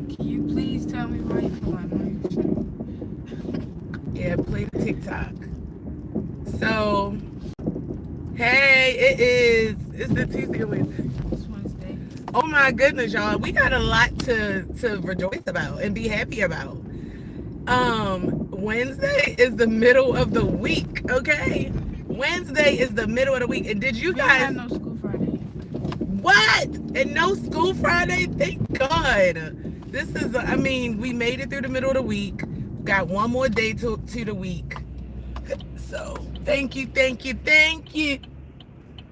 Can you please tell me why you pull out my Yeah, play the TikTok. So, hey, it's the Tuesday or Wednesday. It's Wednesday. Oh my goodness, y'all. We got a lot to rejoice about and be happy about. Wednesday is the middle of the week, okay? Wednesday is the middle of the week. And did you We don't have guys no school Friday. what? And no school Friday? Thank God. This is I mean, we made it through the middle of the week. Got one more day to the week. So thank you, thank you, thank you.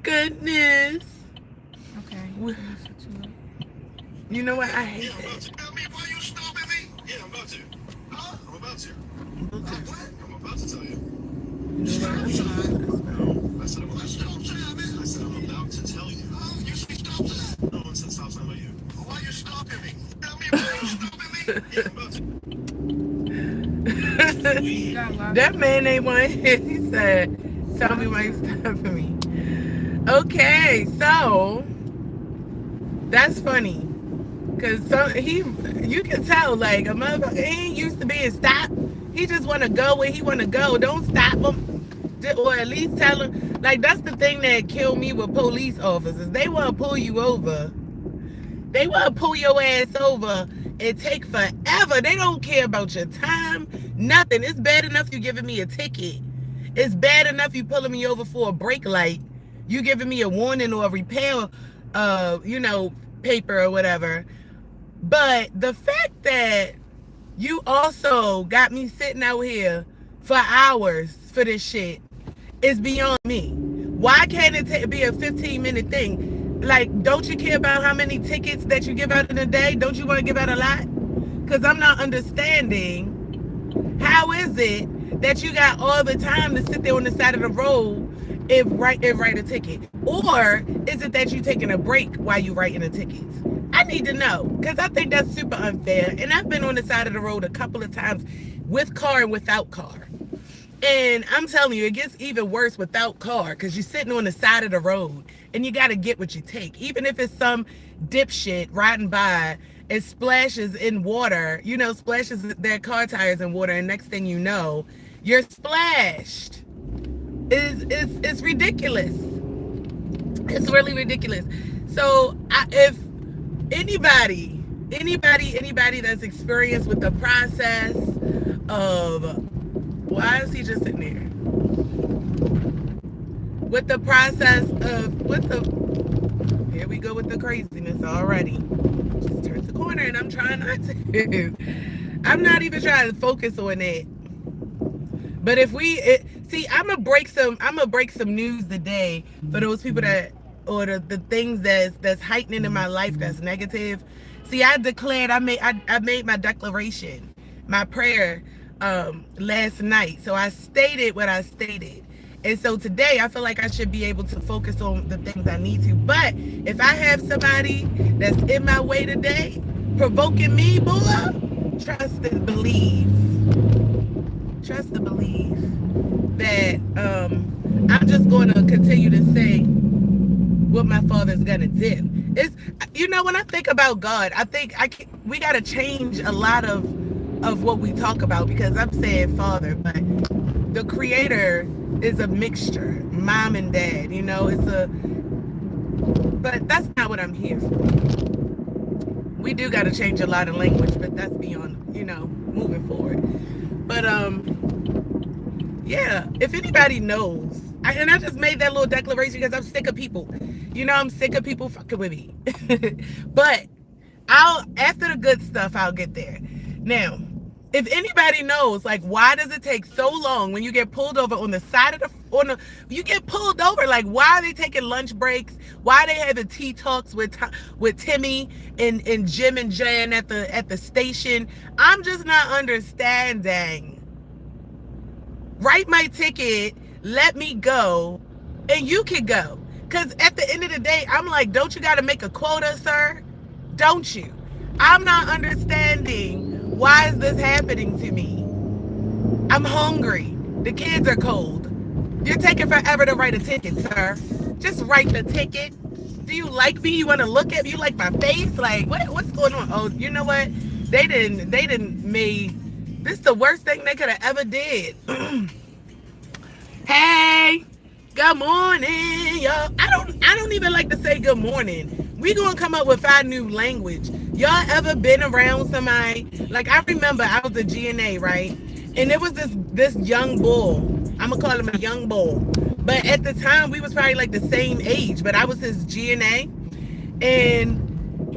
Goodness. Okay. You know what? I hate Yeah, I'm about that. to. Tell me why you stopping me? Yeah, I'm about to. Huh? I'm about to. What? I'm about to tell you. Stop sign. No, I said I'm about to. Stop sign, man. I said I'm about to tell you. Oh, you say stop sign? No one said stop sign but you. Why you stopping me? Tell me why you stopping me? Yeah, I'm about to. You got lots That of man ain't one. He said, "Tell me why you stopping me." Okay, so that's funny. Cause you can tell like a motherfucker he ain't used to being stopped. He just want to go where he want to go. Don't stop him, or at least tell him. Like that's the thing that killed me with police officers. They want to pull you over. They want to pull your ass over and take forever. They don't care about your time, nothing. It's bad enough you giving me a ticket. It's bad enough you pulling me over for a brake light. You giving me a warning or a repair, paper or whatever. But the fact that you also got me sitting out here for hours for this shit is beyond me. Why can't it be a 15-minute thing? Like, don't you care about how many tickets that you give out in a day? Don't you want to give out a lot? Because I'm not understanding how is it that you got all the time to sit there on the side of the road and write a ticket? Or is it that you taking a break while you writing the tickets? I need to know because I think that's super unfair. And I've been on the side of the road a couple of times with car and without car. And I'm telling you, it gets even worse without car because you're sitting on the side of the road and you got to get what you take. Even if it's some dipshit riding by and splashes in water, splashes their car tires in water, and next thing you know, you're splashed. It's ridiculous. It's really ridiculous. So if anybody that's experienced with the process of why is he just sitting there? With the process of here we go with the craziness already. Just turned the corner and I'm trying not to. I'm not even trying to focus on it. But if I'm gonna break some news today for those people that or the things that's heightening in my life that's negative. See, I declared I made my declaration, my prayer last night. So I stated what I stated. And so today I feel like I should be able to focus on the things I need to. But if I have somebody that's in my way today, provoking me, boy, trust and believe. Trust and believe that I'm just going to continue to say what my father's going to do. It's, when I think about God, I think we got to change a lot of what we talk about because I'm saying father, but the creator is a mixture, mom and dad, but that's not what I'm here for. We do got to change a lot of language, but that's beyond, moving forward. But, yeah, if anybody knows, and I just made that little declaration because I'm sick of people. I'm sick of people fucking with me. But after the good stuff, I'll get there. Now, if anybody knows, like, why does it take so long when you get pulled over on the side of you get pulled over, like, why are they taking lunch breaks? Why are they having tea talks with Timmy and Jim and Jan at the station? I'm just not understanding. Write my ticket, let me go, and you can go. Because at the end of the day, I'm like, don't you got to make a quota, sir? Don't you? I'm not understanding why is this happening to me. I'm hungry. The kids are cold. You're taking forever to write a ticket, sir. Just write the ticket. Do you like me? You want to look at me? You like my face? Like, what's going on? Oh, you know what? They didn't made this the worst thing they could have ever did. Hey, good morning, y'all. I don't even like to say good morning. We gonna come up with our new language. Y'all ever been around somebody? Like I remember I was a GNA, right? And there was this young bull. I'm gonna call him a young bull. But at the time we was probably like the same age, but I was his GNA. And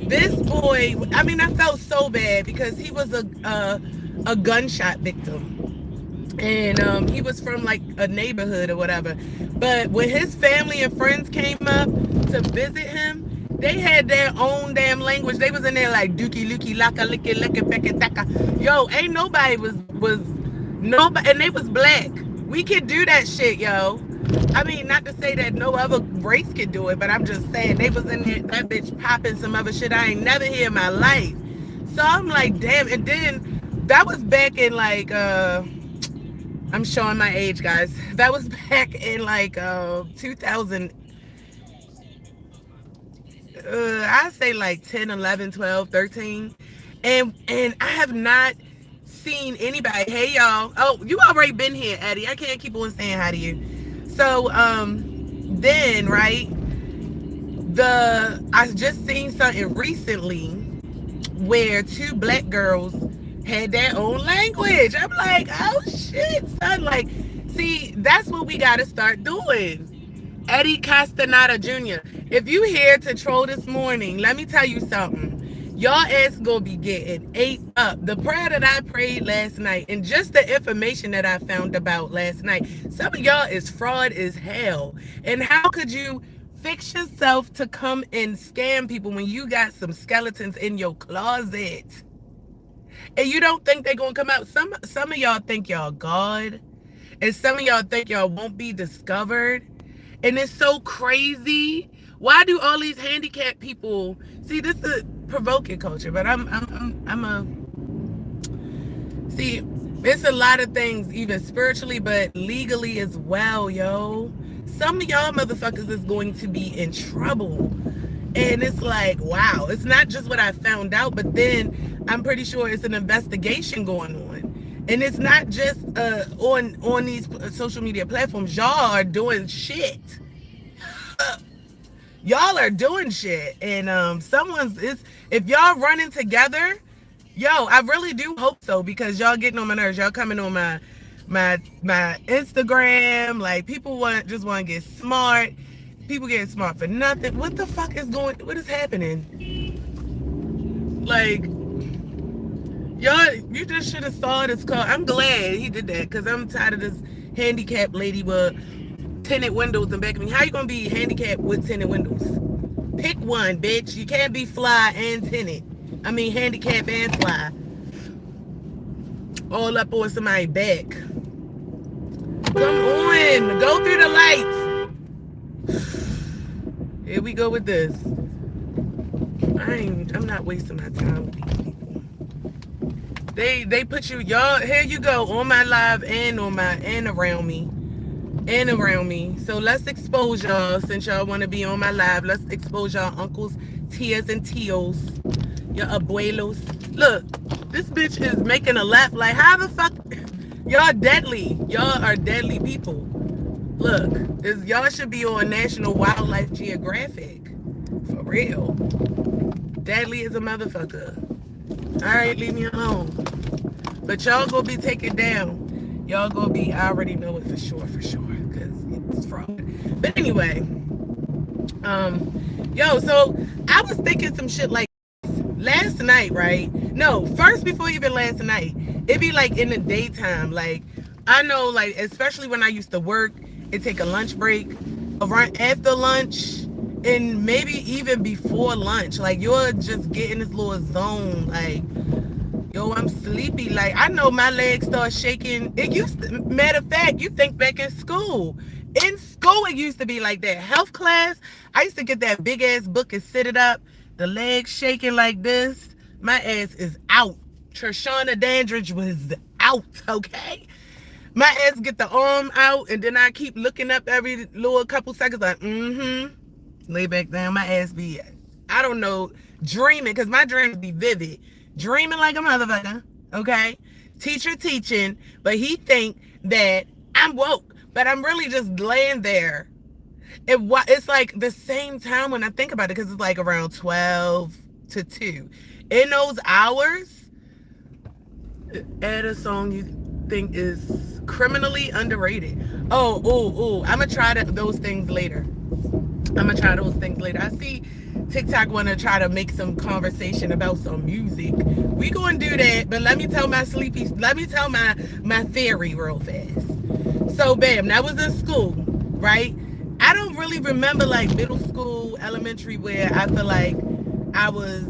this boy, I mean, I felt so bad because he was a gunshot victim, and he was from like a neighborhood or whatever. But when his family and friends came up to visit him, they had their own damn language. They was in there like dookie lookie laka licky licka becka taka. Yo, ain't nobody was nobody, and they was black. We could do that shit, yo. I mean, not to say that no other race could do it, but I'm just saying they was in there, that bitch popping some other shit I ain't never hear in my life. So I'm like, damn. And then that was back in like I'm showing my age, guys. That was back in like 2000. I say like 10, 11, 12, 13. And I have not seen anybody. Hey y'all. Oh, you already been here, Eddie. I can't keep on saying hi to you. So then right, I just seen something recently where two black girls had their own language. I'm like, oh shit, son. Like, see, that's what we gotta start doing. Eddie Castaneda Jr. If you here to troll this morning, let me tell you something. Y'all ass gonna be getting ate up. The prayer that I prayed last night and just the information that I found about last night, some of y'all is fraud as hell. And how could you fix yourself to come and scam people when you got some skeletons in your closet? And you don't think they're gonna come out? Some of y'all think y'all God, and some of y'all think y'all won't be discovered. And it's so crazy. Why do all these handicapped people see this is provoking culture? But I'm a see. It's a lot of things, even spiritually, but legally as well, yo. Some of y'all motherfuckers is going to be in trouble. And it's like, wow, it's not just what I found out, but then I'm pretty sure it's an investigation going on. And it's not just on these social media platforms. Y'all are doing shit. Y'all are doing shit. And if y'all running together, yo, I really do hope so, because y'all getting on my nerves. Y'all coming on my Instagram. Like, people just want to get smart. People getting smart for nothing. What the fuck what is happening? Like, y'all, you just should have saw this car. I'm glad he did that, because I'm tired of this handicapped lady with tinted windows in back of me. How you gonna be handicapped with tinted windows? Pick one, bitch. You can't be fly and tinted. I mean, handicapped and fly. All up on somebody's back. Come on, go through the lights. Here we go with this. I'm not wasting my time with these people. They put y'all, here you go, on my live and around me. So let's expose y'all, since y'all want to be on my live. Let's expose y'all uncles, tias, and tios, your abuelos. Look, this bitch is making a laugh. Like, how the fuck? Y'all deadly. Y'all are deadly people. Look, y'all should be on National Wildlife Geographic. For real. Deadly as a motherfucker. Alright, leave me alone. But y'all gonna be taken down. Y'all gonna be, I already know it for sure, because it's fraud. But anyway, yo, so I was thinking some shit like last night, right? No, first, before even last night, it'd be like in the daytime. Like, I know, like, especially when I used to work, it'd take a lunch break, around after lunch, and maybe even before lunch. Like, you're just getting this little zone, like, yo, I'm sleepy. Like, I know my legs start shaking. Matter of fact, you think back in school. In school, it used to be like that. Health class, I used to get that big ass book and sit it up, the legs shaking like this. My ass is out. Trishana Dandridge was out, okay? My ass get the arm out, and then I keep looking up every little couple seconds like, lay back down. My ass be, I don't know, dreaming, because my dreams be vivid. dreaming like a motherfucker, okay? Teacher teaching, but he think that I'm woke, but I'm really just laying there. It's like the same time when I think about it, because it's like around 12 to 2. In those hours, add a song you think is criminally underrated. I'm gonna try those things later. I see TikTok want to try to make some conversation about some music. We gonna do that, but let me tell my theory real fast. So bam, that was in school, right? I don't really remember like middle school, elementary, where I feel like I was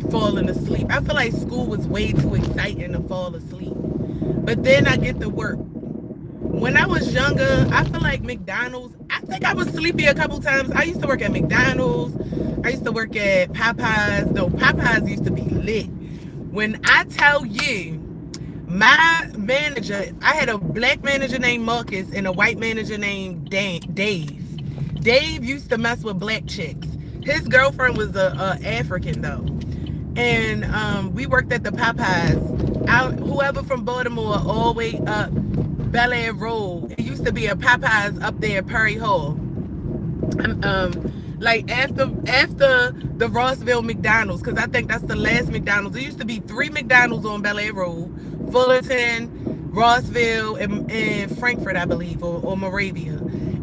falling asleep. I feel like school was way too exciting to fall asleep. But then I get to work. When I was younger, I feel like McDonald's, I think I was sleepy a couple times. I used to work at McDonald's. I used to work at Popeyes. No, Popeyes used to be lit. When I tell you, my manager, I had a black manager named Marcus and a white manager named Dave. Dave used to mess with black chicks. His girlfriend was a African though. And we worked at the Popeyes. Whoever from Baltimore all the way up Bel Air Road. It used to be a Popeyes up there, Perry Hall. Like after the Rossville McDonald's, because I think that's the last McDonald's. There used to be 3 McDonald's on Bel Air Road, Fullerton, Rossville, and Frankfurt, I believe, or Moravia.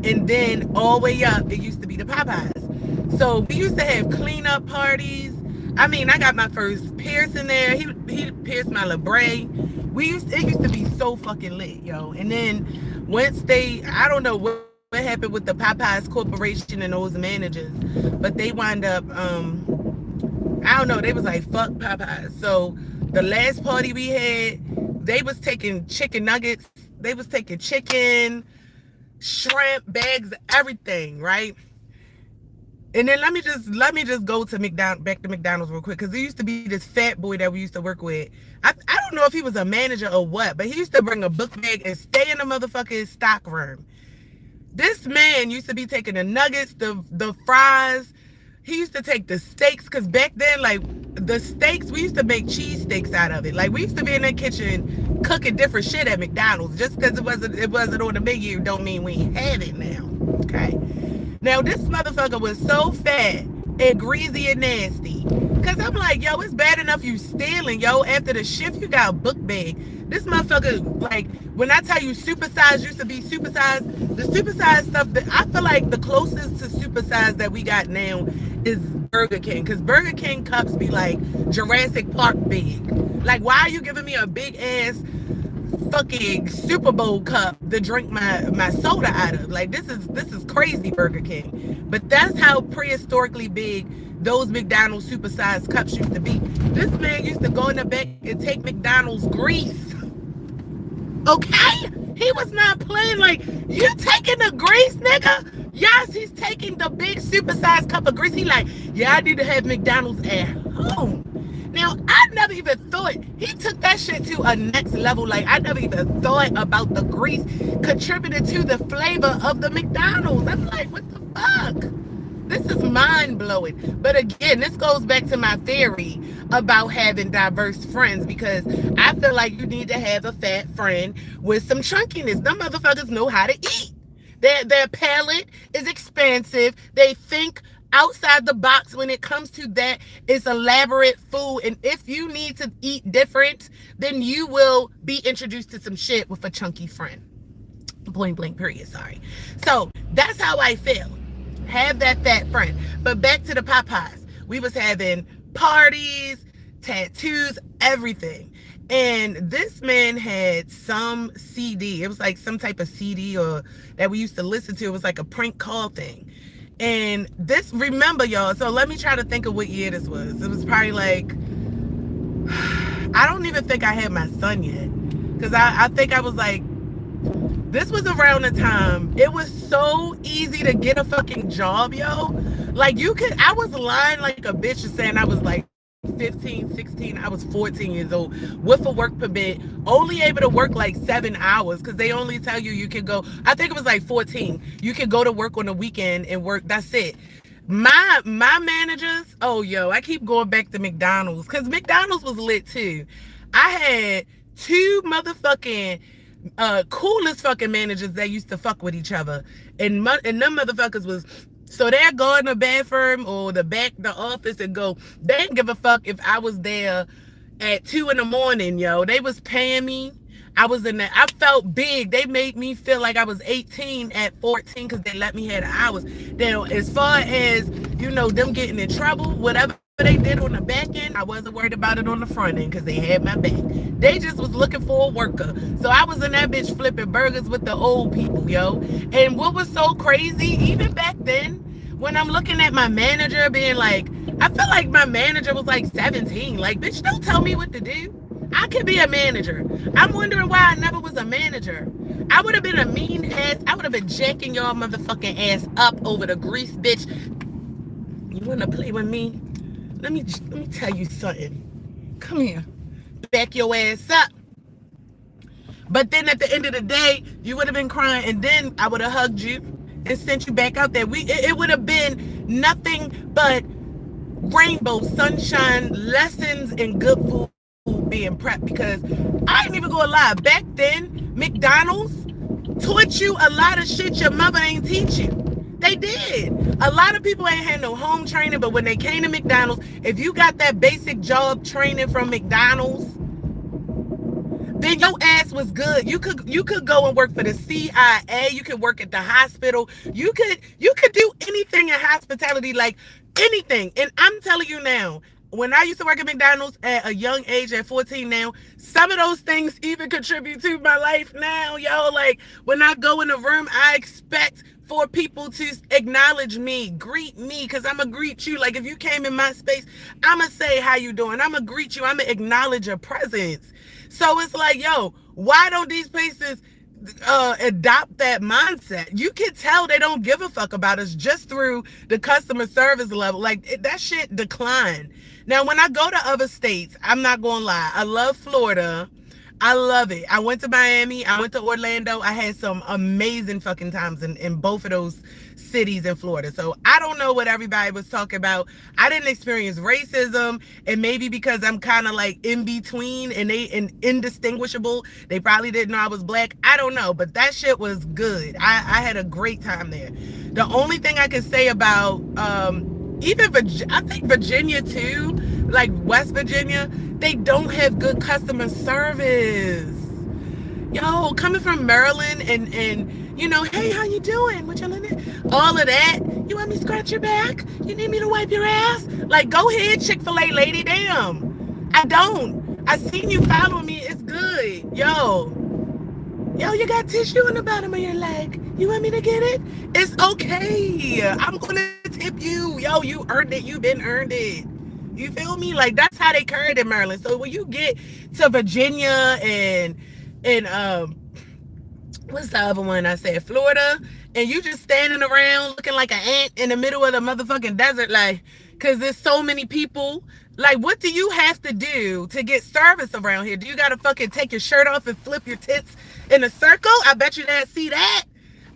And then all the way up, it used to be the Popeyes. So we used to have cleanup parties. I mean, I got my first piercing there. He pierced my labret. It used to be so fucking lit, yo. And then once I don't know what happened with the Popeyes Corporation and those managers, but they wind up, I don't know, they was like, fuck Popeyes. So the last party we had, they was taking chicken nuggets. They was taking chicken, shrimp, bags, everything, right? And then let me just go to back to McDonald's real quick, because there used to be this fat boy that we used to work with. I don't know if he was a manager or what, but he used to bring a book bag and stay in the motherfucking stock room. This man used to be taking the nuggets, the fries. He used to take the steaks, because back then, like, the steaks, we used to make cheese steaks out of it. Like, we used to be in the kitchen cooking different shit at McDonald's. Just because it wasn't on the menu don't mean we have it now, okay? Now, this motherfucker was so fat and greasy and nasty. Because I'm like, yo, it's bad enough you stealing, yo. After the shift, you got a book bag. This motherfucker, like, when I tell you supersize used to be supersize, the supersize stuff, I feel like the closest to supersize that we got now is Burger King. Because Burger King cups be like Jurassic Park big. Like, why are you giving me a big ass fucking Super Bowl cup to drink my soda out of? Like, this is crazy, Burger King. But that's how prehistorically big those McDonald's supersized cups used to be. This man used to go in the back and take McDonald's grease. Okay? He was not playing. Like, you taking the grease, nigga? Yes, he's taking the big supersized cup of grease. He like, yeah, I need to have McDonald's at home. Now, I never even thought, he took that shit to a next level. Like, I never even thought about the grease contributed to the flavor of the McDonald's. I'm like, what the fuck? This is mind-blowing. But again, this goes back to my theory about having diverse friends, because I feel like you need to have a fat friend with some chunkiness. Them motherfuckers know how to eat. Their palate is expansive. They think outside the box when it comes to that. It's elaborate food. And if you need to eat different, then you will be introduced to some shit with a chunky friend. Point blank period, sorry. So that's how I feel. Have that fat friend. But back to the Popeyes. We was having parties, tattoos, everything. And this man had some CD. It was like some type of CD or that we used to listen to. It was like a prank call thing. And this, remember y'all, so let me try to think of what year this was. It was probably like, I don't even think I had my son yet. Because I think I was like, this was around the time it was so easy to get a fucking job, yo. Like, I was lying like a bitch and saying I was like 15, 16, I was 14 years old with a work permit, only able to work like 7 hours, because they only tell you can go, I think it was like 14, you can go to work on the weekend and work, that's it. My managers, oh yo, I keep going back to McDonald's because McDonald's was lit too. I had two motherfucking coolest fucking managers that used to fuck with each other. And them motherfuckers was so they'd go in the bathroom or the office and go, they didn't give a fuck if I was there at 2 in the morning, yo. They was paying me. I was in there. I felt big. They made me feel like I was 18 at 14 because they let me have the hours. Then, as far as, them getting in trouble, whatever they did on the back end, I wasn't worried about it on the front end because they had my back. They just was looking for a worker. So I was in that bitch flipping burgers with the old people, yo. And what was so crazy, even back then, when I'm looking at my manager being like, I felt like my manager was like 17. Like, bitch, don't tell me what to do. I could be a manager. I'm wondering why I never was a manager. I would have been a mean ass. I would have been jacking y'all motherfucking ass up over the grease, bitch. You want to play with me? Let me tell you something. Come here. Back your ass up. But then at the end of the day, you would have been crying, and then I would have hugged you and sent you back out there. It would have been nothing but rainbow, sunshine, lessons, and good food being prepped, because I ain't even gonna lie. Back then, McDonald's taught you a lot of shit your mother ain't teach you. They did. A lot of people ain't had no home training, but when they came to McDonald's, if you got that basic job training from McDonald's, then your ass was good. You could go and work for the CIA. You could work at the hospital. You could do anything in hospitality, like anything. And I'm telling you now, when I used to work at McDonald's at a young age, at 14 now, some of those things even contribute to my life now, yo. Like, when I go in the room, I expect for people to acknowledge me, greet me, because I'm going to greet you. Like, if you came in my space, I'm going to say, how you doing? I'm going to greet you. I'm going to acknowledge your presence. So it's like, yo, why don't these places adopt that mindset? You can tell they don't give a fuck about us just through the customer service level. Like, that shit declined. Now, when I go to other states, I'm not gonna lie, I love Florida. I love it. I went to Miami. I went to Orlando. I had some amazing fucking times in both of those cities in Florida. So I don't know what everybody was talking about. I didn't experience racism, and maybe because I'm kind of like in between and indistinguishable, they probably didn't know I was black. I don't know, but that shit was good. I had a great time there. The only thing I can say about I think Virginia too, like West Virginia, they don't have good customer service. Yo, coming from Maryland and hey, how you doing? What you looking at? All of that. You want me to scratch your back? You need me to wipe your ass? Like, go ahead, Chick-fil-A lady, damn. I don't. I seen you following me. It's good. Yo, you got tissue in the bottom of your leg. You want me to get it? It's okay. I'm gonna tip you. Yo, you earned it. You been earned it. You feel me? Like, that's how they carry it in Maryland. So when you get to Virginia and what's the other one I said? Florida, and you just standing around looking like an ant in the middle of the motherfucking desert, like, because there's so many people. Like, what do you have to do to get service around here? Do you gotta fucking take your shirt off and flip your tits in a circle? I bet you didn't see that.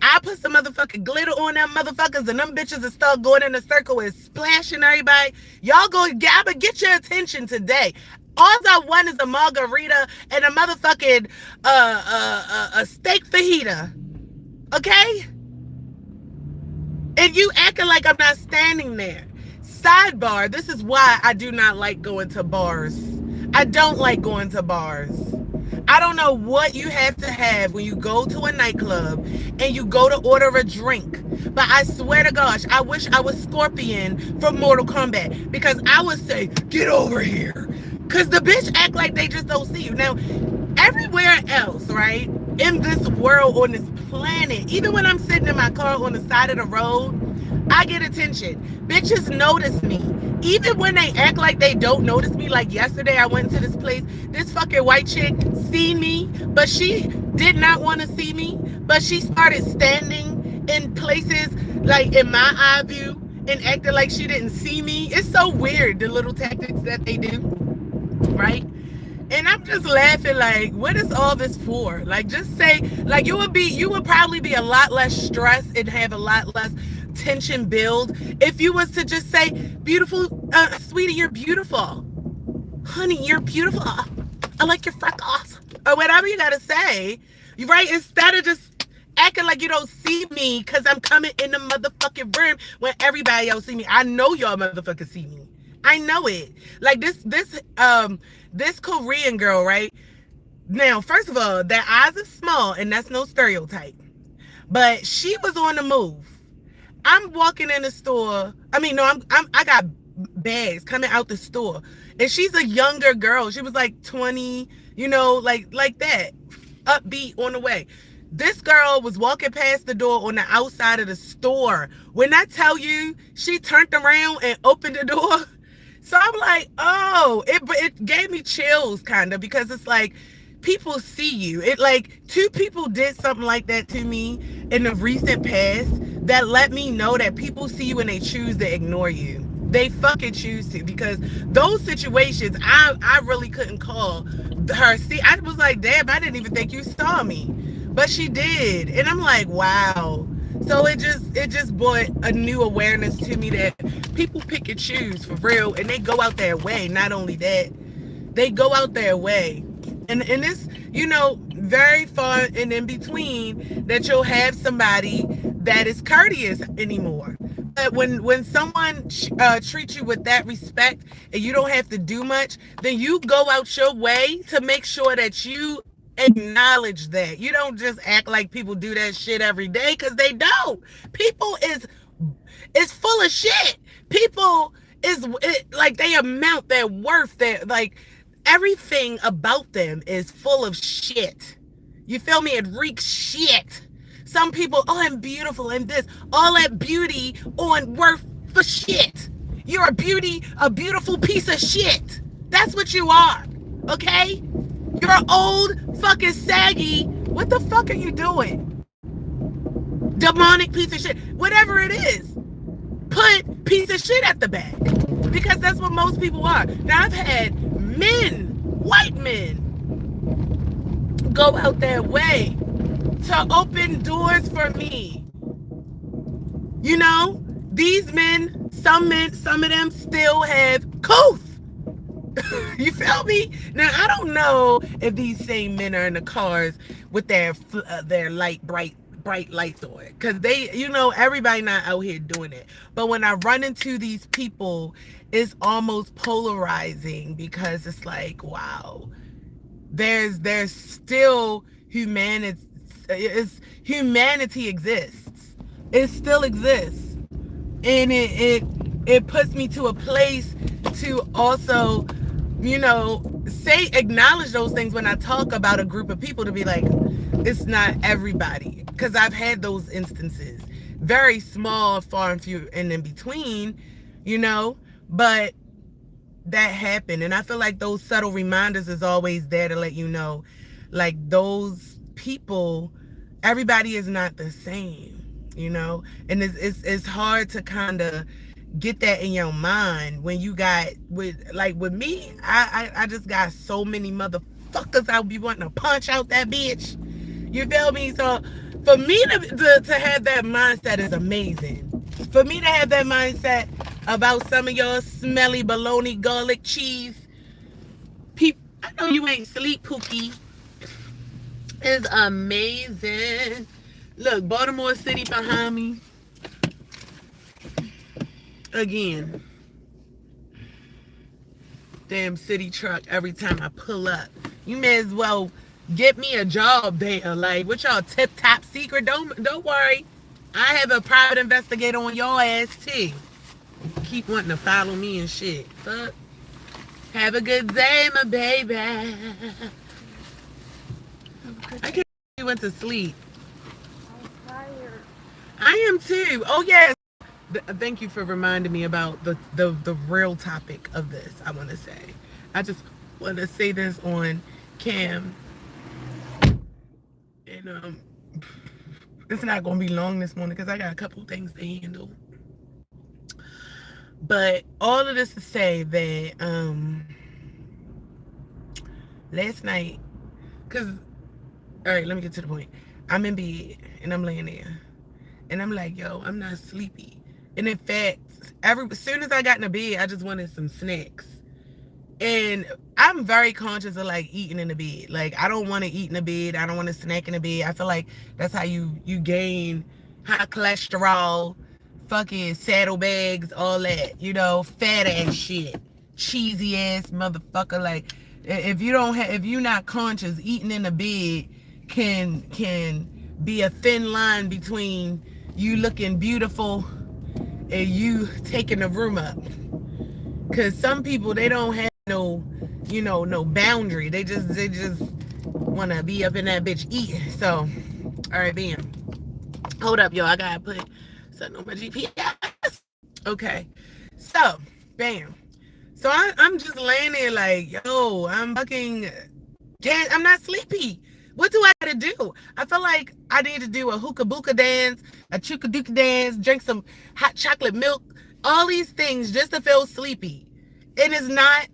I put some motherfucking glitter on them motherfuckers, and them bitches will start going in a circle and splashing everybody. Y'all I'm gonna get your attention today. All I want is a margarita and a motherfucking a steak fajita. Okay? And you acting like I'm not standing there. Sidebar, this is why I do not like going to bars. I don't like going to bars. I don't know what you have to have when you go to a nightclub and you go to order a drink. But I swear to gosh, I wish I was Scorpion from Mortal Kombat, because I would say, get over here. Because the bitch act like they just don't see you. Now, everywhere else, right, in this world, on this planet, even when I'm sitting in my car on the side of the road, I get attention. Bitches notice me. Even when they act like they don't notice me, like yesterday I went to this place, this fucking white chick seen me, but she did not want to see me, but she started standing in places like in my eye view and acting like she didn't see me. It's so weird, the little tactics that they do, right? And I'm just laughing like, what is all this for? Like, just say, like, you would probably be a lot less stressed and have a lot less tension build if you was to just say, beautiful, sweetie, you're beautiful. Honey, you're beautiful. I like your freckles. Or whatever you gotta say. Right? Instead of just acting like you don't see me because I'm coming in the motherfucking room when everybody else see me. I know y'all motherfuckers see me. I know it. Like this Korean girl, right? Now, first of all, their eyes are small, and that's no stereotype. But she was on the move. I'm walking in the store. I mean, no, I got bags coming out the store, and she's a younger girl. She was like 20, like that, upbeat on the way. This girl was walking past the door on the outside of the store. When I tell you, she turned around and opened the door. So I'm like, oh, it gave me chills kind of, because it's like people see you. It like two people did something like that to me in the recent past that let me know that people see you and they choose to ignore you. They fucking choose to, because those situations, I really couldn't call her. See, I was like, damn, I didn't even think you saw me, but she did, and I'm like, wow. So it just brought a new awareness to me that people pick and choose for real, and they go out their way. Not only that, they go out their way. And this, very far and in between that you'll have somebody that is courteous anymore. But when someone treats you with that respect and you don't have to do much, then you go out your way to make sure that you acknowledge that. You don't just act like people do that shit every day, because they don't. People is full of shit. People like they amount their worth, their like everything about them is full of shit. You feel me? It reeks shit. Some people, oh, I'm beautiful and this, all that beauty on worth for shit. You're a beautiful piece of shit. That's what you are. Okay? You're an old fucking saggy. What the fuck are you doing? Demonic piece of shit. Whatever it is. Put piece of shit at the back. Because that's what most people are. Now I've had white men, go out their way to open doors for me. These men, some of them still have couth. You feel me? Now, I don't know if these same men are in the cars with their bright lights on, because they, everybody not out here doing it. But when I run into these people, it's almost polarizing, because it's like, wow, there's still humanity. Humanity exists. It still exists, and it puts me to a place to also, acknowledge those things when I talk about a group of people, to be like, it's not everybody, because I've had those instances, very small, far and few and in between, but that happened. And I feel like those subtle reminders is always there to let you know, like, those people, everybody is not the same, and it's hard to kind of get that in your mind when you got with me. I just got so many motherfuckers I would be wanting to punch out that bitch. You feel me? So for me to have that mindset is amazing. For me to have that mindset about some of your smelly bologna garlic cheese people, I know you ain't sleep, Pookie, is amazing. Look, Baltimore City behind me. Again, damn city truck every time I pull up. You may as well get me a job there. Like, what y'all tip top secret? Don't worry. I have a private investigator on your ass too. Keep wanting to follow me and shit. Fuck. Have a good day, my baby. I can't believe you went to sleep. I'm tired. I am too. Oh yes. Thank you for reminding me about the real topic of this. I want to say, I just want to say this on cam, and it's not gonna be long this morning because I got a couple things to handle. But all of this to say that last night, all right, let me get to the point. I'm in bed and I'm laying there, And I'm like, yo, I'm not sleepy. And in fact, as soon as I got in the bed, I just wanted some snacks. And I'm very conscious of like eating in the bed. Like I don't want to eat in the bed. I don't want to snack in the bed. I feel like that's how you gain high cholesterol, fucking saddlebags, all that, fat ass shit, cheesy ass motherfucker. Like if you don't have, if you're not conscious, eating in the bed can be a thin line between you looking beautiful and you taking the room up. Cause some people, they don't have no boundary. They just wanna be up in that bitch eating. So, all right, bam. Hold up, y'all. I gotta put something on my GPS. Okay. So, bam. So I'm just laying there like, yo, I'm fucking, I'm not sleepy. What do I gotta do? I feel like I need to do a hookah booka dance, a chuka duka dance, drink some hot chocolate milk, all these things just to feel sleepy. And it's not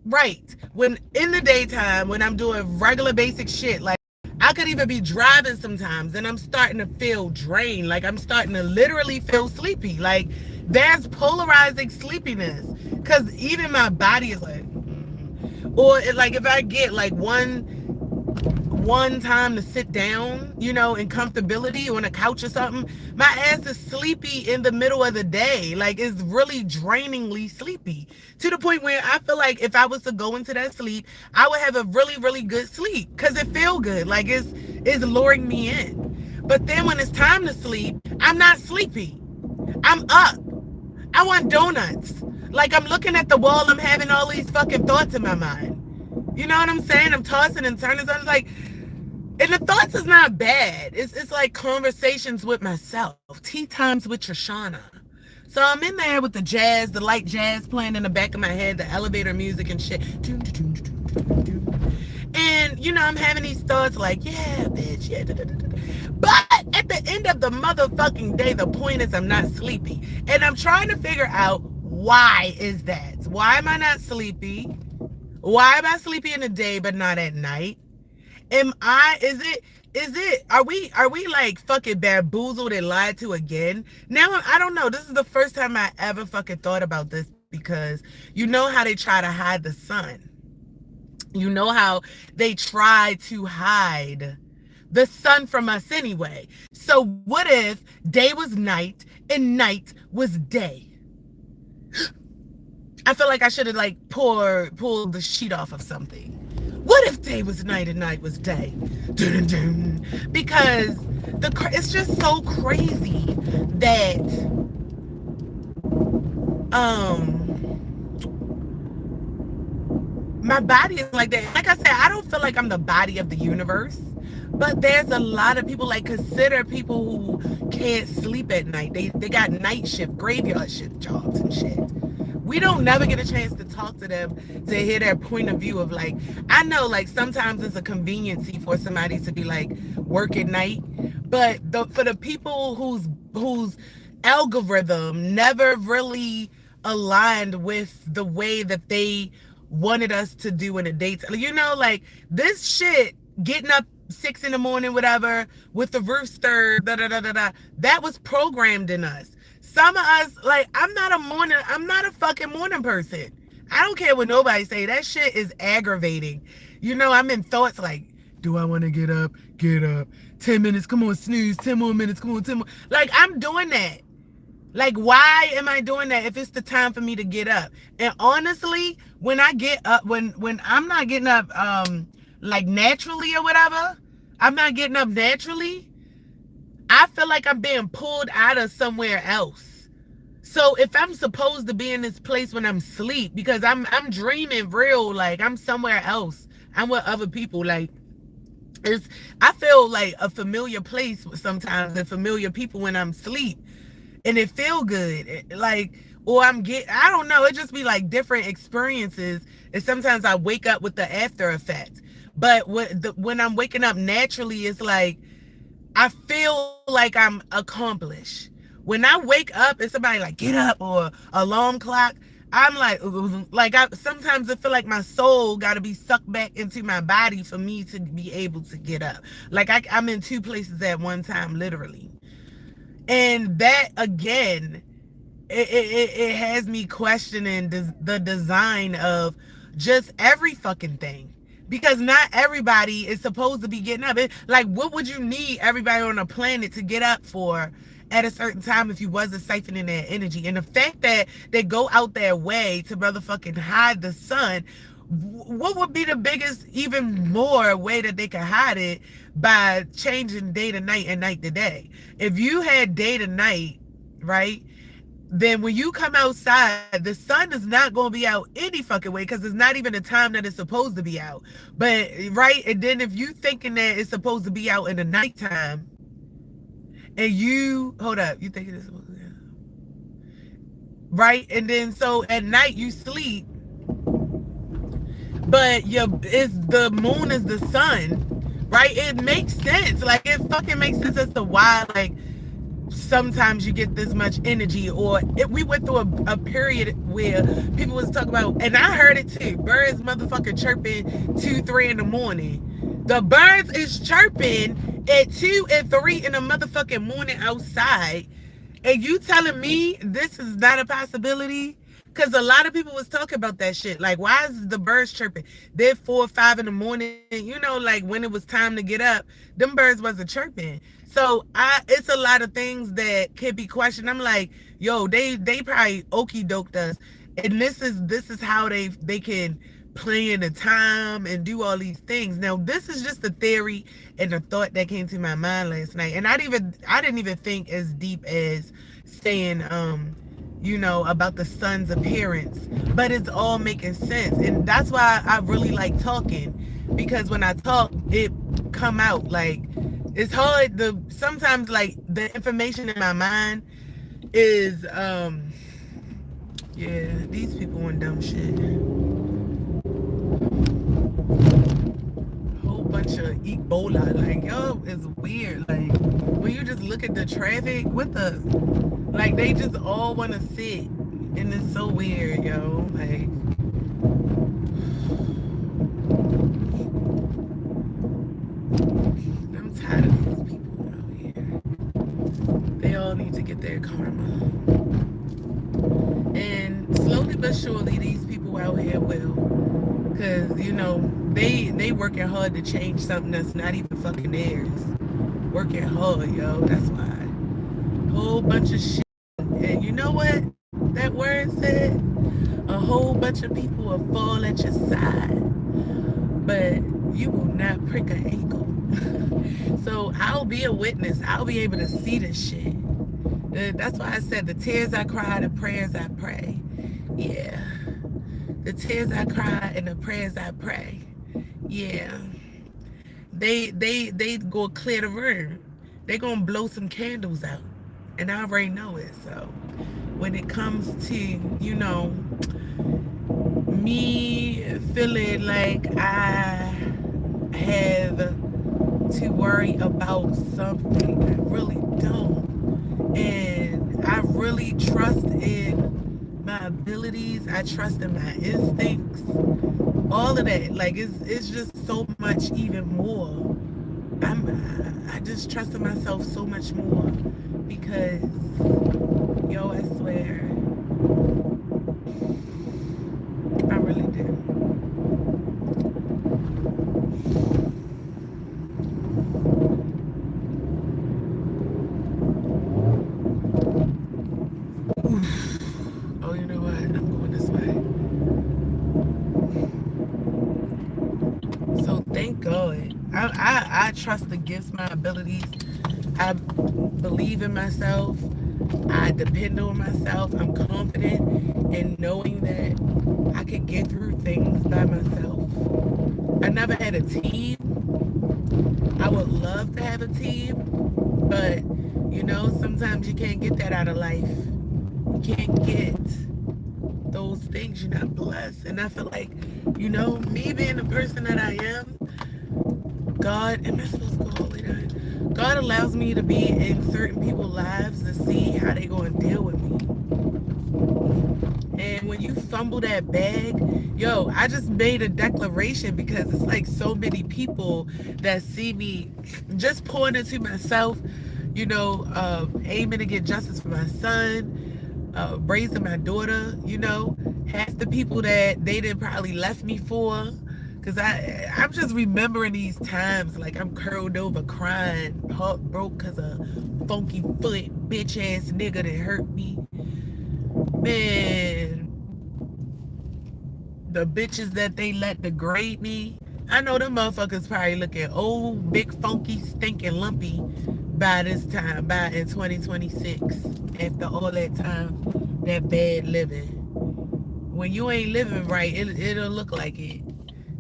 right. When in the daytime, when I'm doing regular basic shit, like I could even be driving sometimes and I'm starting to feel drained. Like I'm starting to literally feel sleepy. Like there's polarizing sleepiness. Cause even my body is like, or like if I get like one time to sit down, in comfortability on a couch or something, my ass is sleepy in the middle of the day. Like it's really drainingly sleepy to the point where I feel like if I was to go into that sleep, I would have a really, really good sleep because it feel good. Like it's luring me in. But then when it's time to sleep, I'm not sleepy. I'm up. I want donuts. Like I'm looking at the wall, I'm having all these fucking thoughts in my mind. You know what I'm saying? I'm tossing and turning. So I'm like, and the thoughts is not bad. It's like conversations with myself. Tea times with Trishana. So I'm in there with the light jazz playing in the back of my head, the elevator music and shit. And, I'm having these thoughts like, yeah, bitch, yeah. But at the end of the motherfucking day, the point is I'm not sleepy. And I'm trying to figure out why is that? Why am I not sleepy? Why am I sleepy in the day but not at night? Are we like fucking bamboozled and lied to again? Now, I don't know. This is the first time I ever fucking thought about this because you know how they try to hide the sun. You know how they try to hide the sun from us anyway. So what if day was night and night was day? I feel like I should have like pulled the sheet off of something. What if day was night and night was day? Because it's just so crazy that my body is like that. Like I said, I don't feel like I'm the body of the universe, but there's a lot of people, like consider people who can't sleep at night. They got night shift, graveyard shift jobs and shit. We don't never get a chance to talk to them to hear their point of view of like, I know like sometimes it's a conveniency for somebody to be like work at night, but for the people whose algorithm never really aligned with the way that they wanted us to do in the daytime. Like this shit, getting up 6 a.m, whatever, with the rooster, that was programmed in us. Some of us, like, I'm not a fucking morning person. I don't care what nobody say. That shit is aggravating. I'm in thoughts like, do I want to get up? Get up. 10 minutes, come on, snooze. 10 more minutes, come on, 10 more. Like, I'm doing that. Like, why am I doing that if it's the time for me to get up? And honestly, when I get up, when I'm not getting up, like naturally or whatever, I'm not getting up naturally, I feel like I'm being pulled out of somewhere else. So if I'm supposed to be in this place when I'm asleep, because I'm dreaming real, like I'm somewhere else, I'm with other people, like I feel like a familiar place sometimes and familiar people when I'm asleep, and it feel good, like, or I don't know, it just be like different experiences, and sometimes I wake up with the after effect. But when I'm waking up naturally, it's like I feel like I'm accomplished. When I wake up and somebody like get up or alarm clock, I'm like sometimes I feel like my soul got to be sucked back into my body for me to be able to get up. Like I'm in two places at one time, literally. And that again, it has me questioning the design of just every fucking thing, because not everybody is supposed to be getting up. Like, what would you need everybody on the planet to get up for at a certain time if you wasn't siphoning that energy? And the fact that they go out their way to motherfucking hide the sun, what would be the biggest, even more way that they could hide it by changing day to night and night to day? If you had day to night, right, then when you come outside, the sun is not going to be out any fucking way, because it's not even the time that it's supposed to be out. But, right, and then if you thinking that it's supposed to be out in the nighttime, and you, hold up, you thinking it's supposed to be out, right? And then so at night you sleep, but it's the moon is the sun, right? It makes sense. Like, it fucking makes sense as to why, like, sometimes you get this much energy. Or we went through a period where people was talking about, and I heard it too, birds motherfucking chirping 2-3 in the morning. The birds is chirping at 2 and 3 in the motherfucking morning outside, and you telling me this is not a possibility? Because a lot of people was talking about that shit. Like, why is the birds chirping? They're 4 or 5 in the morning. You know, like, when it was time to get up, them birds wasn't chirping. So it's a lot of things that can be questioned. I'm like, yo, they probably okey doked us, and this is how they can play in the time and do all these things. Now, this is just a theory and a thought that came to my mind last night, and I didn't even think as deep as saying about the sun's appearance, but it's all making sense. And that's why I really like talking, because when I talk, it come out. Like, it's hard to sometimes, like, the information in my mind is these people on dumb shit. Whole bunch of Ebola. Like, yo, it's weird. Like, when you just look at the traffic, like, they just all want to sit, and it's so weird, yo. Like, I'm tired of these people out here. They all need to get their karma. And slowly but surely, these people out here will. Because, they working hard to change something that's not even fucking theirs. Working hard, yo. That's why. Whole bunch of shit. And you know what that word said? A whole bunch of people will fall at your side, but you will not prick an ankle. So I'll be a witness. I'll be able to see this shit. That's why I said the tears I cry, the prayers I pray. Yeah. The tears I cry and the prayers I pray. Yeah. They go clear the room. They gonna blow some candles out. And I already know it. So when it comes to, me feeling like I have to worry about something, I really don't. And I really trust in my abilities. I trust in my instincts. All of that. Like, it's just so much even more. I just trust in myself so much more, because, yo, I swear, I really do. Oh, you know what? I'm going this way. So thank God. I trust the gifts, my abilities. I believe in myself. I depend on myself. I'm confident in knowing that I can get through things by myself. I never had a team. I would love to have a team, but sometimes you can't get that out of life. You can't get those things. You're not blessed. And I feel like, me being the person that I am, God, am I supposed to go all the way down? God allows me to be in certain people's lives to see how they going to deal with me. And when you fumble that bag, yo, I just made a declaration, because it's like so many people that see me just pouring into myself, aiming to get justice for my son, raising my daughter. Half the people that they didn't probably left me for. Cause I'm just remembering these times like I'm curled over crying, heartbroken cause a funky foot bitch ass nigga that hurt me. Man, the bitches that they let degrade me. I know them motherfuckers probably looking old, big, funky, stinking, lumpy by this time, by in 2026. After all that time, that bad living. When you ain't living right, it'll look like it.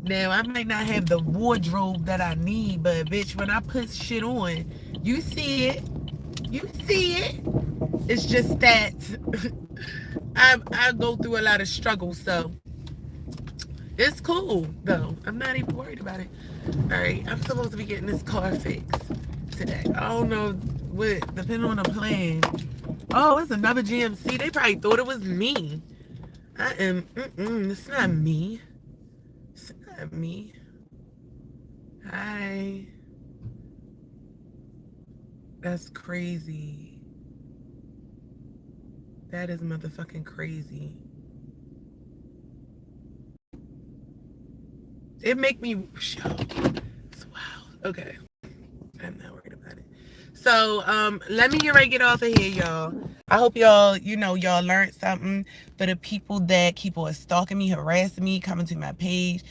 Now, I might not have the wardrobe that I need, but bitch, when I put shit on, you see it. You see it. It's just that I go through a lot of struggle, so it's cool though. I'm not even worried about it. All right, I'm supposed to be getting this car fixed today. I don't know what, depending on the plan. Oh, it's another GMC. They probably thought it was me. I am. It's not me. It's not me. Hi. That's crazy. That is motherfucking crazy. It make me. It's wild. Okay. I'm not worried about it. So, let me get ready to get off of here, y'all. I hope y'all learned something. For the people that keep on stalking me, harassing me, coming to my page,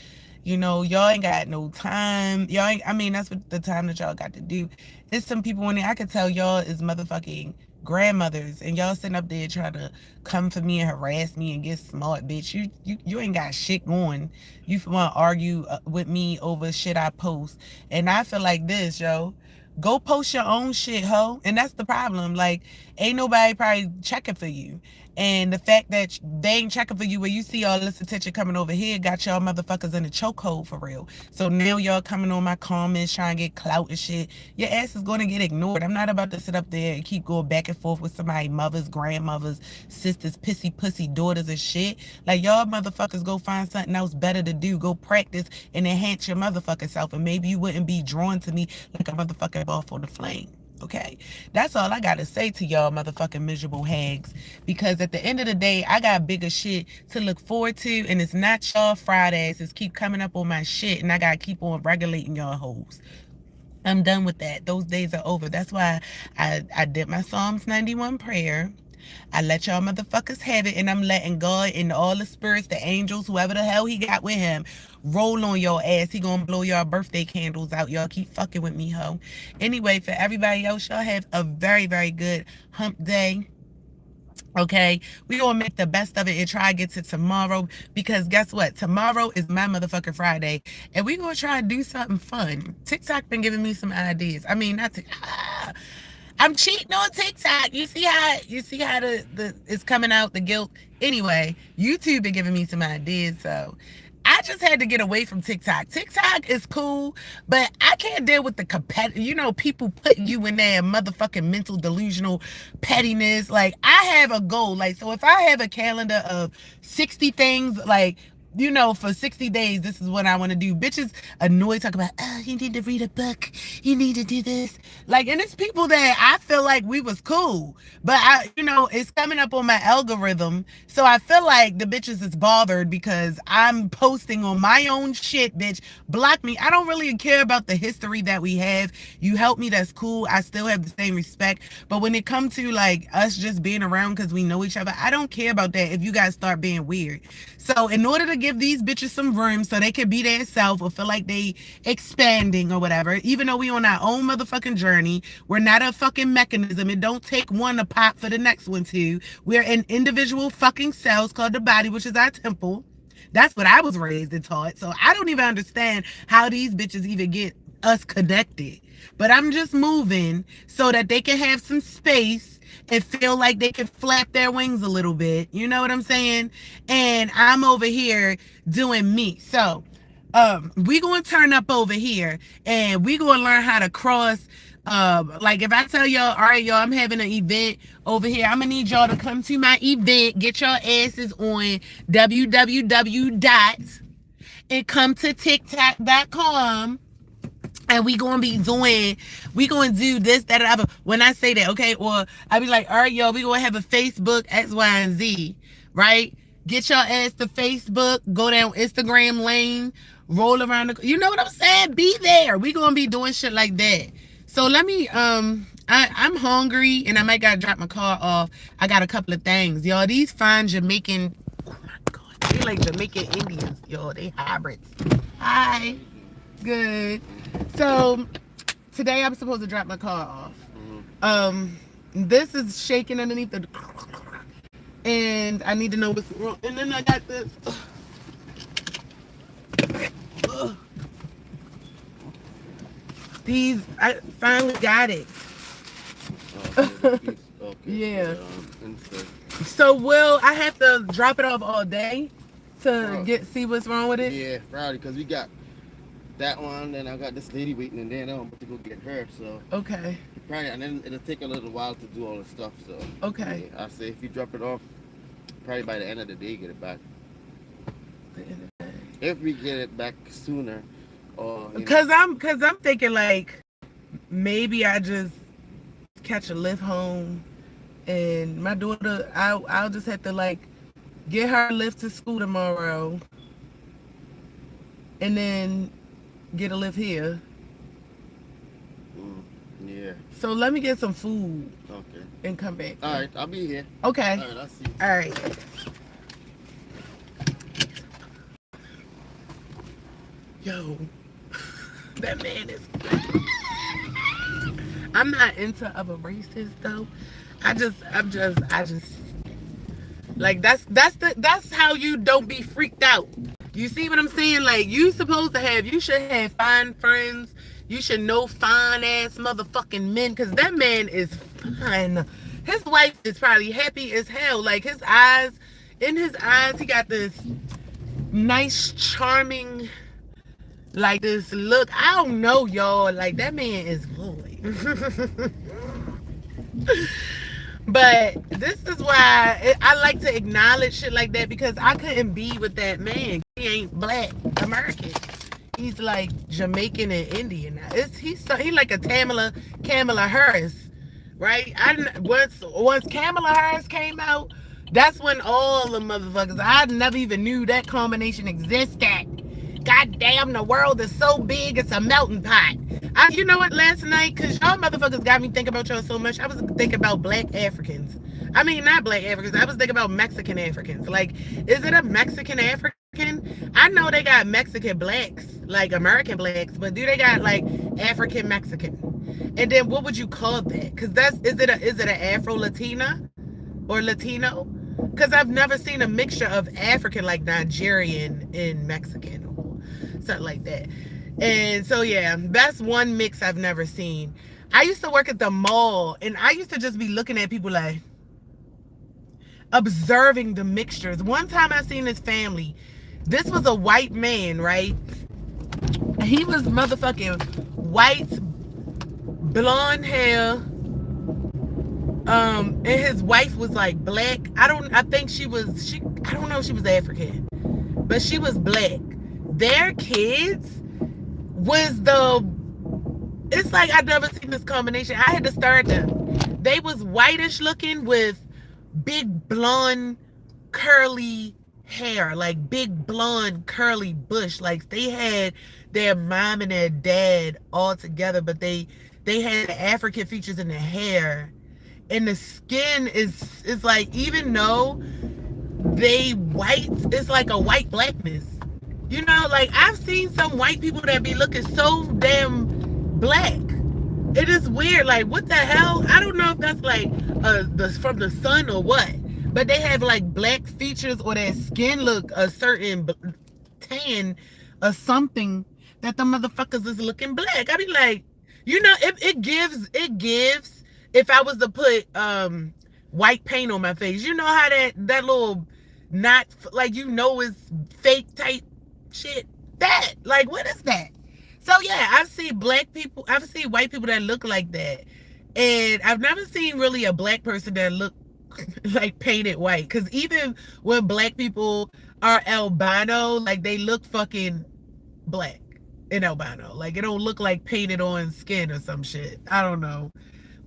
y'all ain't got no time. That's what the time that y'all got to do. There's some people in there, I could tell y'all is motherfucking grandmothers, and y'all sitting up there trying to come for me and harass me and get smart, bitch. You ain't got shit going. You want to argue with me over shit I post. And I feel like this, yo. Go post your own shit, ho. And that's the problem. Like, ain't nobody probably checking for you. And the fact that they ain't checking for you, where you see all this attention coming over here, got y'all motherfuckers in the chokehold for real. So now y'all coming on my comments trying to get clout and shit. Your ass is going to get ignored. I'm not about to sit up there and keep going back and forth with somebody, mothers, grandmothers, sisters, pissy pussy daughters and shit. Like, y'all motherfuckers go find something else better to do. Go practice and enhance your motherfucking self. And maybe you wouldn't be drawn to me like a motherfucking ball for the flame. Okay, that's all I gotta say to y'all motherfucking miserable hags, because at the end of the day I got bigger shit to look forward to, and it's not y'all Fridays. It's keep coming up on my shit, and I gotta keep on regulating y'all hoes. I'm done with that. Those days are over. That's why I did my Psalms 91 prayer. I let y'all motherfuckers have it, and I'm letting God and all the spirits, the angels, whoever the hell he got with him, roll on your ass. He gonna blow y'all birthday candles out. Y'all keep fucking with me, ho. Anyway, for everybody else, y'all have a very, very good hump day. Okay, we gonna make the best of it and try to get to tomorrow, because guess what? Tomorrow is my motherfucking Friday, and we gonna try to do something fun. TikTok been giving me some ideas. I mean, not to. I'm cheating on TikTok. You see how the it's coming out, the guilt. Anyway, YouTube been giving me some ideas, so I just had to get away from TikTok. TikTok is cool, but I can't deal with the people putting you in their motherfucking mental delusional pettiness. Like, I have a goal. Like, so if I have a calendar of 60 things, like, for 60 days, this is what I want to do. Bitches annoyed, talk about, oh, you need to read a book. You need to do this. Like, and it's people that I feel like we was cool. But, it's coming up on my algorithm. So I feel like the bitches is bothered because I'm posting on my own shit, bitch. Block me. I don't really care about the history that we have. You help me, that's cool. I still have the same respect. But when it comes to, like, us just being around because we know each other, I don't care about that if you guys start being weird. So in order to give these bitches some room so they can be their self or feel like they expanding or whatever, even though we on our own motherfucking journey, we're not a fucking mechanism. It don't take one to pop for the next one too. We're an individual fucking cells called the body, which is our temple. That's what I was raised and taught. So I don't even understand how these bitches even get us connected. But I'm just moving so that they can have some space and feel like they can flap their wings a little bit. You know what I'm saying? And I'm over here doing me. So we gonna turn up over here and we gonna learn how to cross. Like, if I tell y'all, all right, y'all, I'm having an event over here, I'm gonna need y'all to come to my event, get your asses on www. and come to tiktok.com and we gonna do this, that, and other. When I say that, okay, or I be like, all right, yo, we gonna have a Facebook X, Y, and Z, right? Get your ass to Facebook, go down Instagram lane, roll around the, you know what I'm saying? Be there. We gonna be doing shit like that. So let me, I'm hungry and I might gotta drop my car off. I got a couple of things, y'all. These fine Jamaican, oh my God, they like Jamaican Indians, y'all. They hybrids. Hi. Good. So today I'm supposed to drop my car off. This is shaking underneath the, and I need to know what's wrong. And then I got this. These, I finally got it. Okay. Yeah. Inside. So will I have to drop it off all day to see what's wrong with it? Yeah, probably because we got that one, then I got this lady waiting, and then I'm about to go get her. So Okay. probably, and then it'll take a little while to do all the stuff. So Okay. yeah, I say if you drop it off, probably by the end of the day, get it back. If we get it back sooner, or Cause I'm thinking like maybe I just catch a lift home, and my daughter, I'll just have to like get her a lift to school tomorrow, and then get a lift here. yeah. So let me get some food Okay. and come back. All right, I'll be here. Okay. All right, I'll see. All right. Yo, that man is. I'm not into other races though. I just like that's how you don't be freaked out. You see what I'm saying? Like you should have fine friends. You should know fine ass motherfucking men, cause that man is fine. His wife is probably happy as hell. Like in his eyes, he got this nice, charming, like this look. I don't know, y'all. Like that man is void. But this is why I like to acknowledge shit like that, because I couldn't be with that man. He ain't black American. He's like Jamaican and Indian. He's like a Kamala Harris, right? Once Kamala Harris came out, that's when all the motherfuckers. I never even knew that combination existed. God damn, the world is so big, it's a melting pot. You know what, last night, because y'all motherfuckers got me thinking about y'all so much, I was thinking about black Africans. I mean, not black Africans, I was thinking about Mexican Africans. Like, is it a Mexican African? I know they got Mexican blacks, like American blacks, but do they got, like, African Mexican? And then what would you call that? Because is it an Afro-Latina or Latino? Because I've never seen a mixture of African, like Nigerian and Mexican or something like that. And so, yeah, that's one mix I've never seen. I used to work at the mall, and I used to just be looking at people like, observing the mixtures. One time I seen this family. This was a white man, right? He was motherfucking white, blonde hair. And his wife was like black. I don't know if she was African, but she was black. Their kids was it's like I've never seen this combination. I had to stare at them. They was whitish looking with big blonde curly hair, like big blonde curly bush. Like they had their mom and their dad all together, but they had African features in the hair. And the skin is like, even though they white, it's like a white blackness. You know, like I've seen some white people that be looking so damn black. It is weird. Like, what the hell? I don't know if that's like from the sun or what. But they have like black features, or their skin look a certain tan or something, that the motherfuckers is looking black. I be like, you know, it gives. If I was to put white paint on my face, you know how that little not like, you know, is fake type shit. That, like, what is that? So yeah, I've seen white people that look like that, and I've never seen really a black person that look like painted white. Because even when black people are albino, like they look fucking black. an albino. Like it don't look like painted on skin or some shit. I don't know.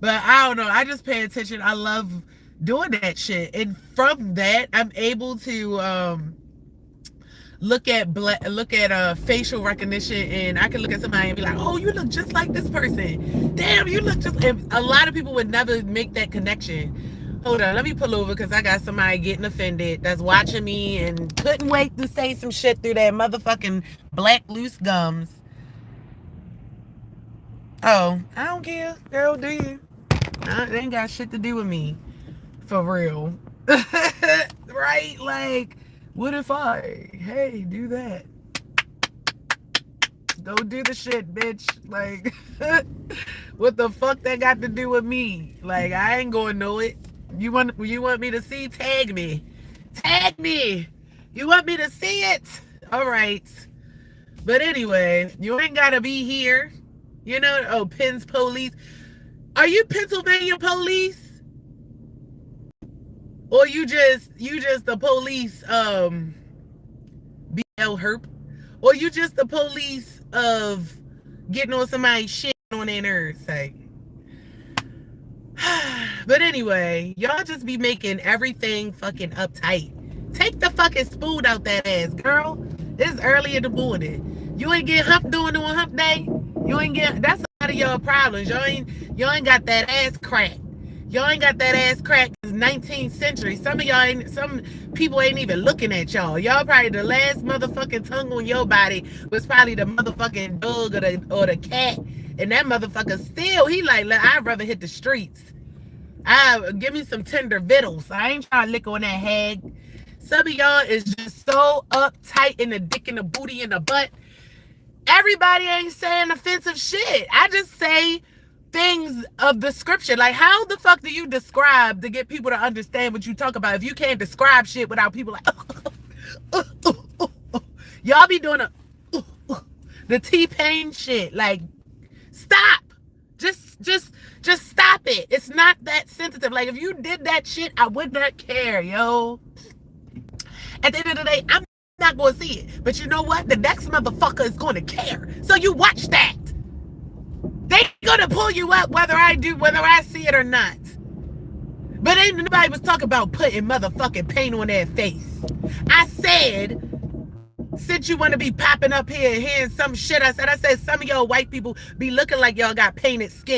But I don't know. I just pay attention. I love doing that shit. And from that, I'm able to look at facial recognition, and I can look at somebody and be like, oh, you look just like this person. Damn, you look just. And a lot of people would never make that connection. Hold on, let me pull over because I got somebody getting offended that's watching me and couldn't wait to say some shit through that motherfucking black loose gums. Oh, I don't care, girl. Do you? It ain't got shit to do with me, for real. Right? Like, what if hey, do that? Go do the shit, bitch. Like, what the fuck that got to do with me? Like, I ain't gonna know it. You want me to see? Tag me. Tag me. You want me to see it? All right. But anyway, you ain't gotta be here. You know, oh, Penn's police. Are you Pennsylvania police? Or you just the police BL Herp? Or you just the police of getting on somebody's shit on their nerves, like. But anyway, y'all just be making everything fucking uptight. Take the fucking spoon out that ass, girl. It's early in the morning. You ain't get hump doing on hump day. You ain't get. That's a lot of y'all problems. Y'all ain't got that ass crack. Y'all ain't got that ass crack since 19th century. Some people ain't even looking at y'all. Y'all probably the last motherfucking tongue on your body was probably the motherfucking dog or the cat. And that motherfucker still, he like, I'd rather hit the streets. Give me some tender victuals. I ain't trying to lick on that hag. Some of y'all is just so uptight in the dick and the booty and the butt. Everybody ain't saying offensive shit. I just say things of description. Like, how the fuck do you describe to get people to understand what you talk about if you can't describe shit without people like y'all be doing the T-Pain shit. Like, stop. Just stop it. It's not that sensitive. Like, if you did that shit, I would not care, yo. At the end of the day, I'm not going to see it. But you know what? The next motherfucker is going to care. So you watch that. They gonna pull you up whether I see it or not. But ain't nobody was talking about putting motherfucking paint on their face. I said, since you want to be popping up here and hearing some shit, I said some of y'all white people be looking like y'all got painted skin.